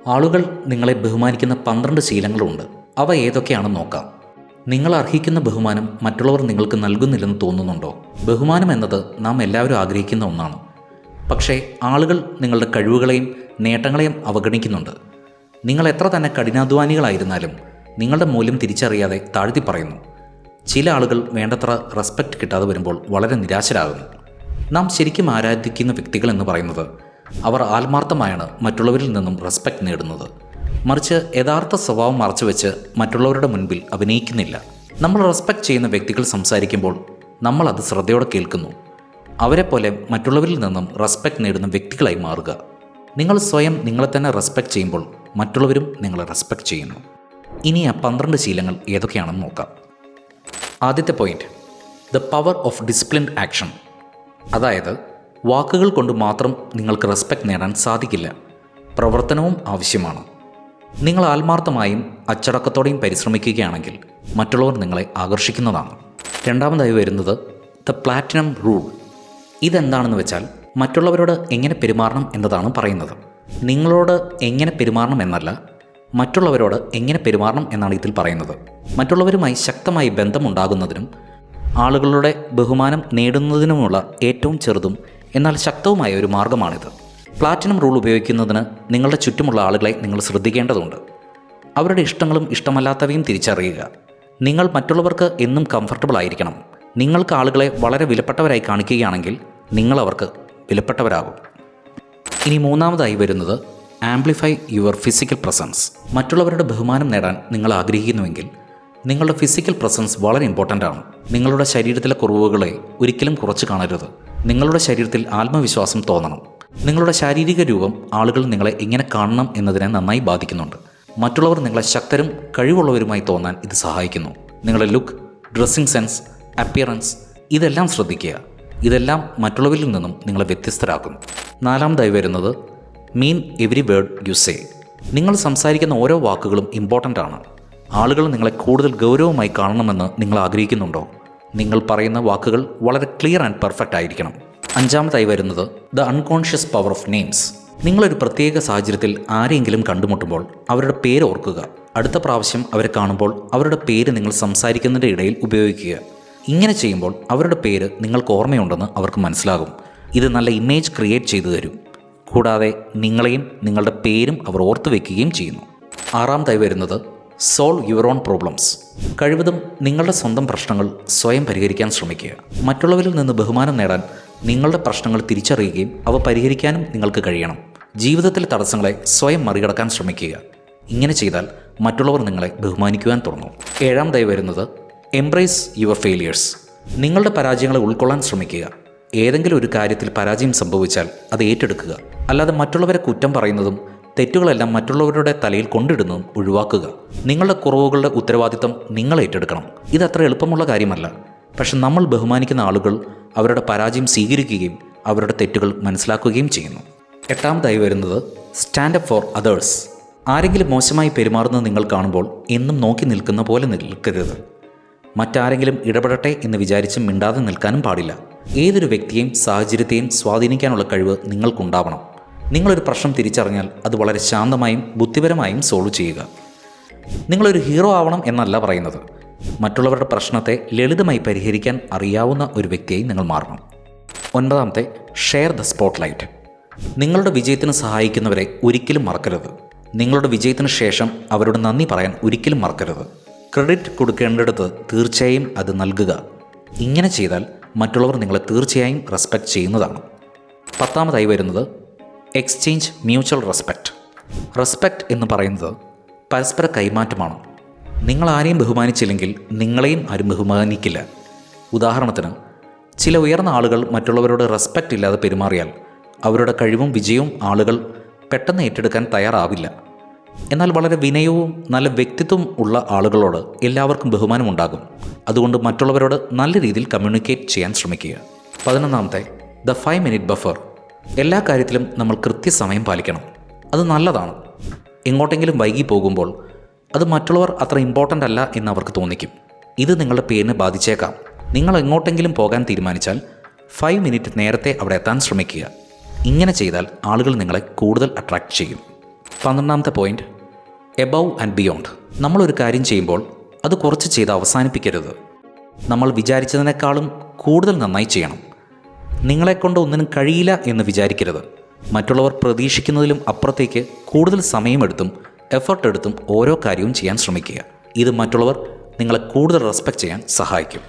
ആളുകൾ നിങ്ങളെ ബഹുമാനിക്കുന്ന 12 ശീലങ്ങളുണ്ട്. അവ ഏതൊക്കെയാണെന്ന് നോക്കാം. നിങ്ങൾ അർഹിക്കുന്ന ബഹുമാനം മറ്റുള്ളവർ നിങ്ങൾക്ക് നൽകുന്നില്ലെന്ന് തോന്നുന്നുണ്ടോ? ബഹുമാനം എന്നത് നാം എല്ലാവരും ആഗ്രഹിക്കുന്ന ഒന്നാണ്. പക്ഷേ ആളുകൾ നിങ്ങളുടെ കഴിവുകളെയും നേട്ടങ്ങളെയും അവഗണിക്കുന്നുണ്ട്. നിങ്ങൾ എത്ര തന്നെ കഠിനാധ്വാനികളായിരുന്നാലും നിങ്ങളുടെ മൂല്യം തിരിച്ചറിയാതെ താഴ്ത്തി പറയുന്നു. ചില ആളുകൾ വേണ്ടത്ര റെസ്പെക്റ്റ് കിട്ടാതെ വരുമ്പോൾ വളരെ നിരാശരാകുന്നു. നാം ശരിക്കും ആരാധിക്കുന്ന വ്യക്തികൾ എന്ന് പറയുന്നത് അവർ ആത്മാർത്ഥമായാണ് മറ്റുള്ളവരിൽ നിന്നും റെസ്പെക്റ്റ് നേടുന്നത്. മറിച്ച് യഥാർത്ഥ സ്വഭാവം മറച്ചുവെച്ച് മറ്റുള്ളവരുടെ മുൻപിൽ അഭിനയിക്കുന്നില്ല. നമ്മൾ റെസ്പെക്റ്റ് ചെയ്യുന്ന വ്യക്തികൾ സംസാരിക്കുമ്പോൾ നമ്മൾ അത് ശ്രദ്ധയോടെ കേൾക്കുന്നു. അവരെപ്പോലെ മറ്റുള്ളവരിൽ നിന്നും റെസ്പെക്റ്റ് നേടുന്ന വ്യക്തികളായി മാറുക. നിങ്ങൾ സ്വയം നിങ്ങളെ തന്നെ റെസ്പെക്റ്റ് ചെയ്യുമ്പോൾ മറ്റുള്ളവരും നിങ്ങളെ റെസ്പെക്റ്റ് ചെയ്യുന്നു. ഇനി ആ 12 ശീലങ്ങൾ ഏതൊക്കെയാണെന്ന് നോക്കാം. ആദ്യത്തെ point, the power of disciplined action. അതായത് വാക്കുകൾ കൊണ്ട് മാത്രം നിങ്ങൾക്ക് റെസ്പെക്റ്റ് നേടാൻ സാധിക്കില്ല. പ്രവർത്തനവും ആവശ്യമാണ്. നിങ്ങൾ ആത്മാർത്ഥമായും അച്ചടക്കത്തോടെയും പരിശ്രമിക്കുകയാണെങ്കിൽ മറ്റുള്ളവർ നിങ്ങളെ ആകർഷിക്കുന്നതാണ്. രണ്ടാമതായി വരുന്നത് ദ പ്ലാറ്റിനം റൂൾ. ഇതെന്താണെന്ന് വെച്ചാൽ മറ്റുള്ളവരോട് എങ്ങനെ പെരുമാറണം എന്നതാണ് പറയുന്നത്. നിങ്ങളോട് എങ്ങനെ പെരുമാറണം എന്നല്ല, മറ്റുള്ളവരോട് എങ്ങനെ പെരുമാറണം എന്നാണ് ഇതിൽ പറയുന്നത്. മറ്റുള്ളവരുമായി ശക്തമായി ബന്ധമുണ്ടാകുന്നതിനും ആളുകളുടെ ബഹുമാനം നേടുന്നതിനുമുള്ള ഏറ്റവും ചെറുതും എന്നാൽ ശക്തവുമായ ഒരു മാർഗമാണിത്. പ്ലാറ്റിനം റൂൾ ഉപയോഗിക്കുന്നതിന് നിങ്ങളുടെ ചുറ്റുമുള്ള ആളുകളെ നിങ്ങൾ ശ്രദ്ധിക്കേണ്ടതുണ്ട്. അവരുടെ ഇഷ്ടങ്ങളും ഇഷ്ടമല്ലാത്തവയും തിരിച്ചറിയുക. നിങ്ങൾ മറ്റുള്ളവർക്ക് എന്നും കംഫർട്ടബിൾ ആയിരിക്കണം. നിങ്ങൾക്ക് ആളുകളെ വളരെ വിലപ്പെട്ടവരായി കാണിക്കുകയാണെങ്കിൽ നിങ്ങൾ അവർക്ക് വിലപ്പെട്ടവരാകും. ഇനി മൂന്നാമതായി വരുന്നത് ആംപ്ലിഫൈ യുവർ ഫിസിക്കൽ പ്രസൻസ്. മറ്റുള്ളവരുടെ ബഹുമാനം നേടാൻ നിങ്ങൾ ആഗ്രഹിക്കുന്നുവെങ്കിൽ നിങ്ങളുടെ ഫിസിക്കൽ പ്രസൻസ് വളരെ ഇമ്പോർട്ടൻ്റ് ആണ്. നിങ്ങളുടെ ശരീരത്തിലെ കുറവുകളെ ഒരിക്കലും കുറച്ച് കാണരുത്. നിങ്ങളുടെ ശരീരത്തിൽ ആത്മവിശ്വാസം തോന്നണം. നിങ്ങളുടെ ശാരീരിക രൂപം ആളുകൾ നിങ്ങളെ എങ്ങനെ കാണണം എന്നതിനെ നന്നായി ബാധിക്കുന്നുണ്ട്. മറ്റുള്ളവർ നിങ്ങളെ ശക്തരും കഴിവുള്ളവരുമായി തോന്നാൻ ഇത് സഹായിക്കുന്നു. നിങ്ങളുടെ ലുക്ക്, ഡ്രസ്സിംഗ് സെൻസ്, അപ്പിയറൻസ് ഇതെല്ലാം ശ്രദ്ധിക്കുക. ഇതെല്ലാം മറ്റുള്ളവരിൽ നിന്നും നിങ്ങളെ വ്യത്യസ്തരാക്കുന്നു. നാലാമതായി വരുന്നത് മീൻ എവരി വേർഡ് യു സേ. നിങ്ങൾ സംസാരിക്കുന്ന ഓരോ വാക്കുകളും ഇമ്പോർട്ടൻ്റ് ആണ്. ആളുകൾ നിങ്ങളെ കൂടുതൽ ഗൗരവമായി കാണണമെന്ന് നിങ്ങൾ ആഗ്രഹിക്കുന്നുണ്ടോ? നിങ്ങൾ പറയുന്ന വാക്കുകൾ വളരെ ക്ലിയർ ആൻഡ് പെർഫെക്റ്റ് ആയിരിക്കണം. അഞ്ചാമതായി വരുന്നത് the unconscious power of names. നിങ്ങളൊരു പ്രത്യേക സാഹചര്യത്തിൽ ആരെയെങ്കിലും കണ്ടുമുട്ടുമ്പോൾ അവരുടെ പേര് ഓർക്കുക. അടുത്ത പ്രാവശ്യം അവരെ കാണുമ്പോൾ അവരുടെ പേര് നിങ്ങൾ സംസാരിക്കുന്നതിൻ്റെ ഇടയിൽ ഉപയോഗിക്കുക. ഇങ്ങനെ ചെയ്യുമ്പോൾ അവരുടെ പേര് നിങ്ങൾക്ക് ഓർമ്മയുണ്ടെന്ന് അവർക്ക് മനസ്സിലാകും. ഇത് നല്ല ഇമേജ് ക്രിയേറ്റ് ചെയ്തു തരും. കൂടാതെ നിങ്ങളെയും നിങ്ങളുടെ പേരും അവർ ഓർത്തു വയ്ക്കുകയും ചെയ്യുന്നു. ആറാമതായി വരുന്നത് സോൾവ് യുവർ ഓൺ പ്രോബ്ലംസ്. കഴിവതും നിങ്ങളുടെ സ്വന്തം പ്രശ്നങ്ങൾ സ്വയം പരിഹരിക്കാൻ ശ്രമിക്കുക. മറ്റുള്ളവരിൽ നിന്ന് ബഹുമാനം നേടാൻ നിങ്ങളുടെ പ്രശ്നങ്ങൾ തിരിച്ചറിയുകയും അവ പരിഹരിക്കാനും നിങ്ങൾക്ക് കഴിയണം. ജീവിതത്തിലെ തടസ്സങ്ങളെ സ്വയം മറികടക്കാൻ ശ്രമിക്കുക. ഇങ്ങനെ ചെയ്താൽ മറ്റുള്ളവർ നിങ്ങളെ ബഹുമാനിക്കുവാൻ തുടങ്ങും. ഏഴാമതായി വരുന്നത് എംബ്രേസ് യുവർ ഫെയിലിയേഴ്സ്. നിങ്ങളുടെ പരാജയങ്ങളെ ഉൾക്കൊള്ളാൻ ശ്രമിക്കുക. ഏതെങ്കിലും ഒരു കാര്യത്തിൽ പരാജയം സംഭവിച്ചാൽ അത് ഏറ്റെടുക്കുക. അല്ലാതെ മറ്റുള്ളവരെ കുറ്റം പറയുന്നതും തെറ്റുകളെല്ലാം മറ്റുള്ളവരുടെ തലയിൽ കൊണ്ടിടുന്നതും ഒഴിവാക്കുക. നിങ്ങളുടെ കുറവുകളുടെ ഉത്തരവാദിത്തം നിങ്ങൾ ഏറ്റെടുക്കണം. ഇതത്ര എളുപ്പമുള്ള കാര്യമല്ല. പക്ഷെ നമ്മൾ ബഹുമാനിക്കുന്ന ആളുകൾ അവരുടെ പരാജയം സ്വീകരിക്കുകയും അവരുടെ തെറ്റുകൾ മനസ്സിലാക്കുകയും ചെയ്യുന്നു. എട്ടാമതായി വരുന്നത് സ്റ്റാൻഡ് അപ്പ് ഫോർ അതേഴ്സ്. ആരെങ്കിലും മോശമായി പെരുമാറുന്നത് നിങ്ങൾ കാണുമ്പോൾ എന്നും നോക്കി നിൽക്കുന്ന പോലെ നിൽക്കരുത്. മറ്റാരെങ്കിലും ഇടപെടട്ടെ എന്ന് വിചാരിച്ച് മിണ്ടാതെ നിൽക്കാനും പാടില്ല. ഏതൊരു വ്യക്തിയെയും സാഹചര്യത്തെയും സ്വാധീനിക്കാനുള്ള കഴിവ് നിങ്ങൾക്കുണ്ടാവണം. നിങ്ങളൊരു പ്രശ്നം തിരിച്ചറിഞ്ഞാൽ അത് വളരെ ശാന്തമായും ബുദ്ധിപരമായും സോൾവ് ചെയ്യുക. നിങ്ങളൊരു ഹീറോ ആവണം എന്നല്ല പറയുന്നത്. മറ്റുള്ളവരുടെ പ്രശ്നത്തെ ലളിതമായി പരിഹരിക്കാൻ അറിയാവുന്ന ഒരു വ്യക്തിയായി നിങ്ങൾ മാറണം. ഒൻപതാമത്തെ ഷെയർ ദ സ്പോട്ട്ലൈറ്റ്. നിങ്ങളുടെ വിജയത്തിന് സഹായിക്കുന്നവരെ ഒരിക്കലും മറക്കരുത്. നിങ്ങളുടെ വിജയത്തിന് ശേഷം അവരോട് നന്ദി പറയാൻ ഒരിക്കലും മറക്കരുത്. ക്രെഡിറ്റ് കൊടുക്കേണ്ടിടത്ത് തീർച്ചയായും അത് നൽകുക. ഇങ്ങനെ ചെയ്താൽ മറ്റുള്ളവർ നിങ്ങളെ തീർച്ചയായും റെസ്പെക്റ്റ് ചെയ്യുന്നതാണ്. പത്താമതായി വരുന്നത് എക്സ്ചേഞ്ച് മ്യൂച്വൽ റെസ്പെക്റ്റ്. റെസ്പെക്റ്റ് എന്ന് പറയുന്നത് പരസ്പര കൈമാറ്റമാണ്. നിങ്ങൾ ആരെയും ബഹുമാനിച്ചില്ലെങ്കിൽ നിങ്ങളെയും ആരും ബഹുമാനിക്കില്ല. ഉദാഹരണത്തിന്, ചില ഉയർന്ന ആളുകൾ മറ്റുള്ളവരോട് റെസ്പെക്റ്റ് ഇല്ലാതെ പെരുമാറിയാൽ അവരുടെ കഴിവും വിജയവും ആളുകൾ പെട്ടെന്ന് ഏറ്റെടുക്കാൻ തയ്യാറാവില്ല. എന്നാൽ വളരെ വിനയവും നല്ല വ്യക്തിത്വം ഉള്ള ആളുകളോട് എല്ലാവർക്കും ബഹുമാനമുണ്ടാകും. അതുകൊണ്ട് മറ്റുള്ളവരോട് നല്ല രീതിയിൽ കമ്മ്യൂണിക്കേറ്റ് ചെയ്യാൻ ശ്രമിക്കുക. 11ാമത്തെ ദ 5 മിനിറ്റ് ബഫർ. എല്ലാ കാര്യത്തിലും നമ്മൾ കൃത്യസമയം പാലിക്കണം. അത് നല്ലതാണ്. എങ്ങോട്ടെങ്കിലും വൈകി പോകുമ്പോൾ അത് മറ്റുള്ളവർ അത്ര ഇമ്പോർട്ടൻ്റ് അല്ല എന്ന് അവർക്ക് തോന്നിക്കും. ഇത് നിങ്ങളുടെ പേരിനെ ബാധിച്ചേക്കാം. നിങ്ങൾ എങ്ങോട്ടെങ്കിലും പോകാൻ തീരുമാനിച്ചാൽ 5 മിനിറ്റ് നേരത്തെ അവിടെ എത്താൻ ശ്രമിക്കുക. ഇങ്ങനെ ചെയ്താൽ ആളുകൾ നിങ്ങളെ കൂടുതൽ അട്രാക്റ്റ് ചെയ്യും. 12ാമത്തെ പോയിന്റ്, എബവ് ആൻഡ് ബിയോണ്ട്. നമ്മളൊരു കാര്യം ചെയ്യുമ്പോൾ അത് കുറച്ച് ചെയ്ത് അവസാനിപ്പിക്കരുത്. നമ്മൾ വിചാരിച്ചതിനേക്കാളും കൂടുതൽ നന്നായി ചെയ്യണം. നിങ്ങളെക്കൊണ്ട് ഒന്നിനും കഴിയില്ല എന്ന് വിചാരിക്കരുത്. മറ്റുള്ളവർ പ്രതീക്ഷിക്കുന്നതിലും അപ്പുറത്തേക്ക് കൂടുതൽ സമയമെടുത്തും എഫർട്ട് എടുത്തും ഓരോ കാര്യവും ചെയ്യാൻ ശ്രമിക്കുക. ഇത് മറ്റുള്ളവർ നിങ്ങളെ കൂടുതൽ റെസ്പെക്റ്റ് ചെയ്യാൻ സഹായിക്കും.